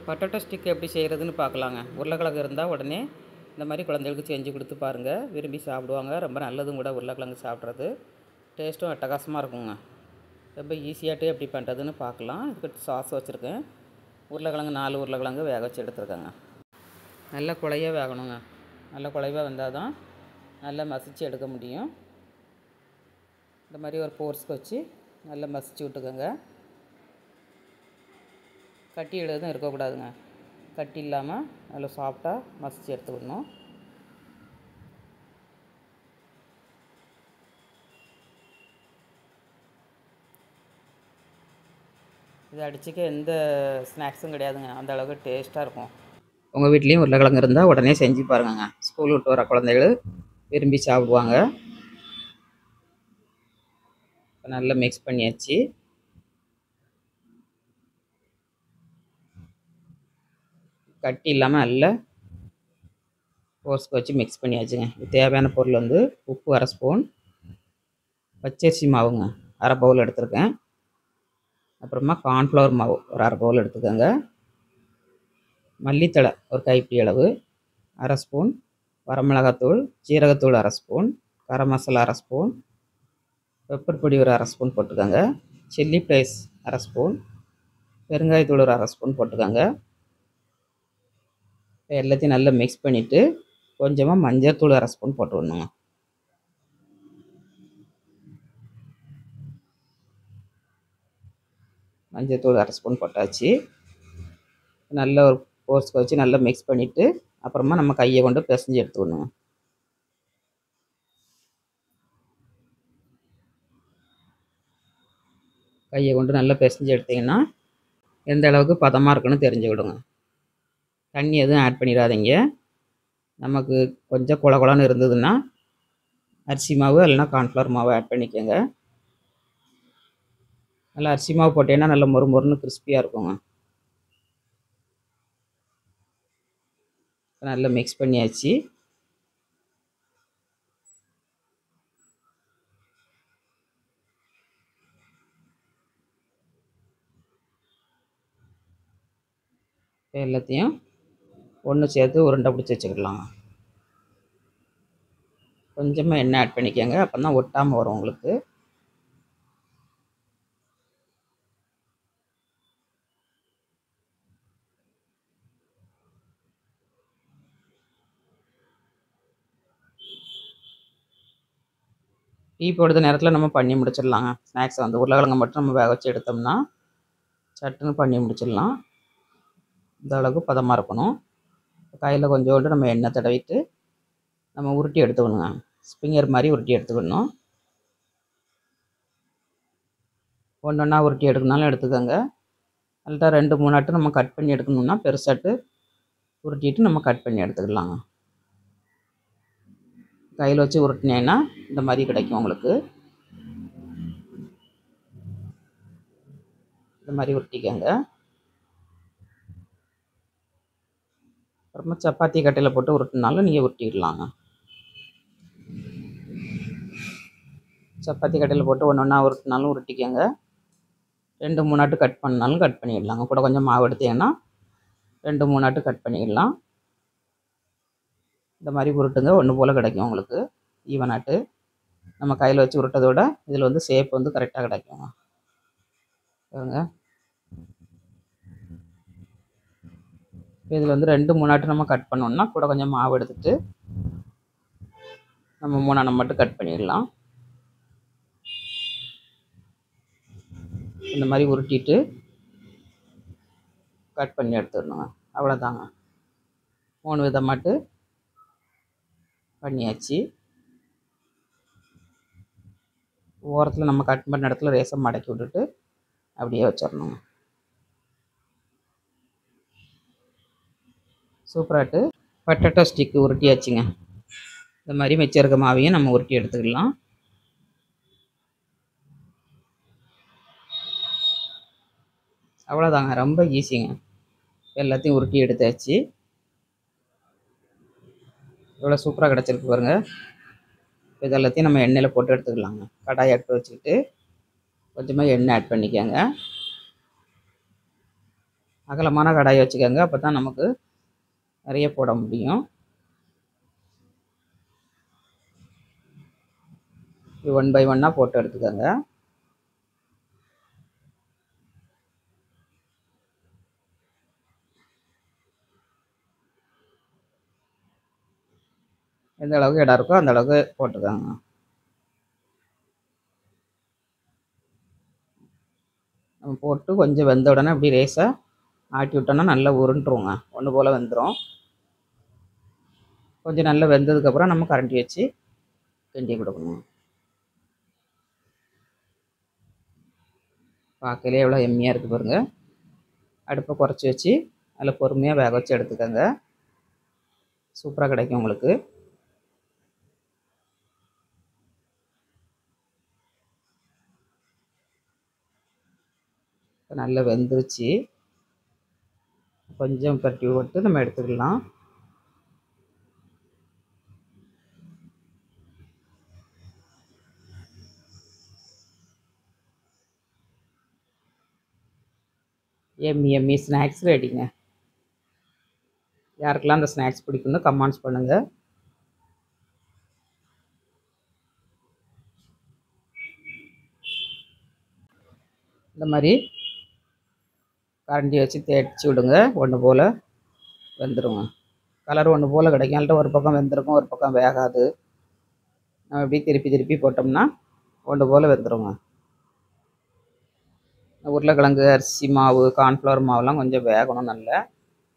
Potato stick எப்படி செய்கிறதுன்னு பார்க்கலாங்க. உருளைக்கிழங்கு இருந்தால் உடனே இந்த மாதிரி குழந்தைகளுக்கு செஞ்சு கொடுத்து பாருங்கள். விரும்பி சாப்பிடுவாங்க. ரொம்ப நல்லதும் கூட உருளைக்கிழங்கு சாப்பிட்றது. டேஸ்ட்டும் அட்டகாசமாக இருக்குங்க. ரொம்ப ஈஸியாகட்டு எப்படி பண்ணுறதுன்னு பார்க்கலாம். இதுக்கு சாஸ் வச்சுருக்கேன். உருளைக்கிழங்கு 4 உருளைக்கிழங்கு வேக வச்சு எடுத்துருக்கேங்க. நல்லா குழைய வேகணுங்க. நல்லா குழைவாக வந்தால் தான் நல்லா மசிச்சு எடுக்க முடியும். இந்த மாதிரி ஒரு போர்ஸ்க்கு வச்சு நல்லா மசிச்சு விட்டுக்கோங்க. கட்டி எதுவும் இருக்கக்கூடாதுங்க. கட்டி இல்லாமல் நல்லா சாஃப்டாக மசிச்சு எடுத்துக்கணும். இதை அடிச்சுக்க எந்த ஸ்நாக்ஸும் கிடையாதுங்க. அந்த அளவுக்கு டேஸ்ட்டாக இருக்கும். உங்கள் வீட்லேயும் உருளைக்கிழங்கு இருந்தால் உடனே செஞ்சு பாருங்கங்க. ஸ்கூல் விட்டு வர குழந்தைகள் விரும்பி சாப்பிடுவாங்க. நல்லா மிக்ஸ் பண்ணியாச்சு. கட்டி இல்லாமல் நல்லா போர்ஸ்க்கு வச்சு மிக்ஸ் பண்ணியாச்சுங்க. இது தேவையான பொருள் வந்து உப்பு 1/2 ஸ்பூன், பச்சரிசி மாவுங்க 1/2 பவுல் எடுத்துருக்கேன். அப்புறமா கார்ன்ஃப்ளவர் மாவு ஒரு 1/2 பவுல் எடுத்துக்கோங்க. மல்லித்தழை ஒரு கைப்பிடி அளவு, 1/2 ஸ்பூன், வரமிளகாத்தூள், ஜீரகத்தூள் 1/2 spoon, garam masala 1/2 spoon, pepper பொடி ஒரு 1/2 ஸ்பூன் போட்டுக்கோங்க. சில்லி ஃப்ளேக்ஸ் 1/2 ஸ்பூன், பெருங்காயத்தூள் ஒரு 1/2 ஸ்பூன் போட்டுக்கோங்க. எல்லாத்தையும் நல்லா மிக்ஸ் பண்ணிவிட்டு கொஞ்சமாக மஞ்சள் தூள் 1/2 ஸ்பூன் போட்டு விடணுங்க. மஞ்சள் தூள் 1/2 ஸ்பூன் போட்டாச்சு. நல்ல ஒரு போர்ஸ்க்கு வச்சு நல்லா மிக்ஸ் பண்ணிவிட்டு அப்புறமா நம்ம கையை கொண்டு பிசைஞ்சு எடுத்துக்கணுங்க. கையை கொண்டு நல்லா பிசைஞ்சு எடுத்திங்கன்னா எந்த அளவுக்கு பதமாக இருக்குன்னு தெரிஞ்சுக்கிடுங்க. தண்ணி எதுவும் ஆட் பண்ணிடாதீங்க. நமக்கு கொஞ்சம் குழ குழன்னு இருந்ததுன்னா அரிசி மாவு இல்லைனா கார்ன்ஃப்ளவர் மாவு ஆட் பண்ணிக்கோங்க. நல்லா அரிசி மாவு போட்டீங்கன்னா நல்லா மொறு மொறுன்னு கிறிஸ்பியாக இருக்குங்க. நல்லா மிக்ஸ் பண்ணியாச்சு. எல்லாத்தையும் ஒன்று சேர்த்து உருண்டை பிடிச்சி வச்சுக்கிடலாம். கொஞ்சமாக எண்ணெய் ஆட் பண்ணிக்கோங்க. அப்போ தான் ஒட்டாமல் வரும் உங்களுக்கு. டீ போடுற நேரத்தில் நம்ம பண்ணி முடிச்சிடலாங்க. ஸ்நாக்ஸ் வந்து உருளைக்கிழங்கு மட்டும் நம்ம வேக வச்சு எடுத்தோம்னா சட்டுன்னு பண்ணி முடிச்சிடலாம். இந்த அளவுக்கு பதமாக இருக்கணும். கையில் கொஞ்சோண்டு நம்ம எண்ணெய் தடவிட்டு நம்ம உருட்டி எடுத்துக்கணுங்க. ஸ்பிங்கர் மாதிரி உருட்டி எடுத்துக்கணும். ஒன்று ஒன்றா உருட்டி எடுக்கணும்னாலும் எடுத்துக்கோங்க. நல்லா 2-3 ஆட்டு நம்ம கட் பண்ணி எடுக்கணும்னா பெருசாட்டு உருட்டிட்டு நம்ம கட் பண்ணி எடுத்துக்கலாங்க. கையில் வச்சு உருட்டினேன்னா இந்த மாதிரி கிடைக்கும் உங்களுக்கு. இந்த மாதிரி உருட்டிக்கோங்க. அப்புறமா சப்பாத்தி கட்டையில் போட்டு உருட்டினாலும் நீங்கள் உருட்டிடலாங்க. சப்பாத்தி கட்டையில் போட்டு ஒன்று ஒன்றா உருட்டினாலும் உருட்டிக்கோங்க. 2-3 ஆட்டு கட் பண்ணாலும் கட் பண்ணிடலாங்க. கூட கொஞ்சம் மாவு எடுத்தீங்கன்னா 2-3 ஆட்டு கட் பண்ணிடலாம். இந்த மாதிரி உருட்டுங்க. ஒன்று போல் கிடைக்கும் உங்களுக்கு ஈவனாட்டு. நம்ம கையில் வச்சு உருட்டதோட இதில் வந்து ஷேப் வந்து கரெக்டாக கிடைக்குங்க. பாருங்க, இதில் வந்து 2-3 ஆட்டு நம்ம கட் பண்ணோம்னா கூட கொஞ்சம் மாவு எடுத்துகிட்டு நம்ம 3 மட்டும் கட் பண்ணிடலாம். இந்த மாதிரி உருட்டிட்டு கட் பண்ணி எடுத்துடணுங்க. அவ்வளோதாங்க. 3 விதமாட்டு பண்ணியாச்சு. ஓரத்தில் நம்ம கட் பண்ண இடத்துல ரேசம் மடக்கி விட்டுட்டு அப்படியே வச்சிடணுங்க. சூப்பராட்டு பொட்டேட்டோ ஸ்டிக்கு உருட்டியாச்சுங்க. இந்த மாதிரி மிச்சம் மாவையும் நம்ம உருட்டி எடுத்துக்கலாம். அவ்வளோதாங்க. ரொம்ப ஈஸிங்க. எல்லாத்தையும் உருட்டி எடுத்தாச்சு. இவ்வளோ சூப்பராக கிடச்சிருக்கு பாருங்கள். இது எல்லாத்தையும் நம்ம எண்ணெயில் போட்டு எடுத்துக்கலாங்க. கடாயை எடுத்து வச்சுக்கிட்டு கொஞ்சமாக எண்ணெய் ஆட் பண்ணிக்கோங்க. அகலமான கடாயை வச்சுக்கோங்க, அப்போ தான் நமக்கு நிறைய போட முடியும். இது 1 பை 1 போட்டு எடுத்துக்கோங்க. எந்த அளவுக்கு இடம் இருக்கோ அந்த அளவுக்கு போட்டுக்கோங்க. நம்ம போட்டு கொஞ்சம் வெந்த உடனே அப்படி லேசாக ஆட்டி விட்டோன்னா நல்லா உருண்டுருங்க, ஒன்று போல் வெந்துடும். கொஞ்சம் நல்லா வெந்ததுக்கப்புறம் நம்ம கரண்டி வச்சு கிண்டி கொடுக்கணும். பார்க்கலே எவ்வளோ எம்மியாக இருக்குது பாருங்கள். அடுப்பை குறைச்சி வச்சு அதில் பொறுமையாக வேக வச்சு எடுத்துக்கோங்க. சூப்பராக கிடைக்கும் உங்களுக்கு. இப்போ நல்லா வெந்துருச்சு. கொஞ்சம் பரட்டி போட்டு நம்ம எடுத்துக்கலாம். எம்மி ஸ்நாக்ஸ் ரெடிங்க. யாருக்கெல்லாம் அந்த ஸ்நாக்ஸ் பிடிக்குன்னு கமெண்ட்ஸ் பண்ணுங்கள். இந்த மாதிரி கரண்டி வச்சு தேய்ச்சி விடுங்க, ஒன்று போல் வெந்துடுங்க. கலர் ஒன்று போல் கிடைக்கும். அல்லது ஒரு பக்கம் வெந்திருக்கும், ஒரு பக்கம் வேகாது. நம்ம இப்படி திருப்பி திருப்பி போட்டோம்னா ஒன்று போல் வெந்துடுங்க. உருளைக்கிழங்கு, அரிசி மாவு, கார்ன்ஃப்ளவர் மாவுலாம் கொஞ்சம் வேகணும். நல்லா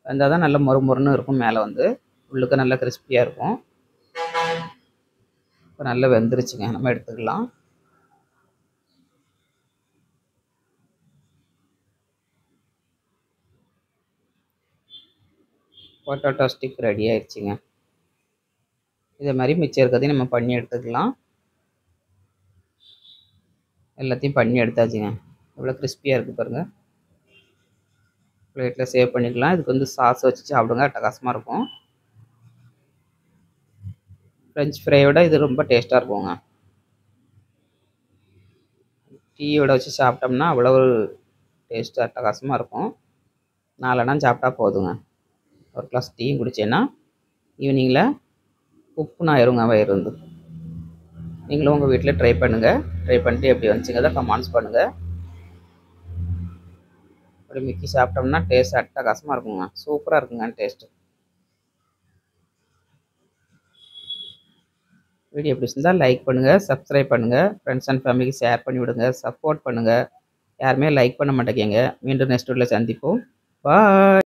வெந்தால் தான் நல்லா மொறுமொறுன்னு இருக்கும். மேலே வந்து உள்ளுக்கு நல்லா கிறிஸ்பியாக இருக்கும். இப்போ நல்லா வெந்துருச்சுங்க, நம்ம எடுத்துக்கலாம். பொட்டேட்டோ ஸ்டிக் ரெடி ஆயிடுச்சுங்க. இதே மாதிரி மிச்சம் இருக்கிறதையும் நம்ம பண்ணி எடுத்துக்கலாம். எல்லாத்தையும் பண்ணி எடுத்தாச்சுங்க. எவ்வளோ கிறிஸ்பியாக இருக்குது பாருங்கள். பிளேட்டில் சேவ் பண்ணிக்கலாம். இதுக்கு வந்து சாஸ் வச்சு சாப்பிடுங்க, அட்டகாசமாக இருக்கும். ஃப்ரெஞ்ச் ஃப்ரையோட இது ரொம்ப டேஸ்ட்டாக இருக்குங்க. டீயோட வச்சு சாப்பிட்டோம்னா அவ்வளோ டேஸ்ட்டு அட்டகாசமாக இருக்கும். 4 அண்ணம் சாப்பிட்டா போதுங்க. ஒரு கிளாஸ் டீயும் குடிச்சேன்னா ஈவினிங்கில் உப்புன்னு ஆயிருங்க வயிறு வந்து. நீங்களும் உங்கள் வீட்டில் ட்ரை பண்ணுங்கள். ட்ரை பண்ணிட்டு எப்படி வந்துச்சுங்க தான் கமெண்ட்ஸ் பண்ணுங்கள். அப்படி மிக்கி சாப்பிட்டோம்னா டேஸ்ட் அட்டகாசமாக இருக்குங்க. சூப்பராக இருக்குங்க டேஸ்ட்டு. வீடியோ பிடிச்சிருந்தால் லைக் பண்ணுங்கள், சப்ஸ்கிரைப் பண்ணுங்கள், ஃப்ரெண்ட்ஸ் அண்ட் ஃபேமிலிக்கு ஷேர் பண்ணி விடுங்க, சப்போர்ட் பண்ணுங்கள். யாருமே லைக் பண்ண மாட்டேங்க. மீண்டும் நெக்ஸ்ட் வீடியோவில் சந்திப்போம். பாய்.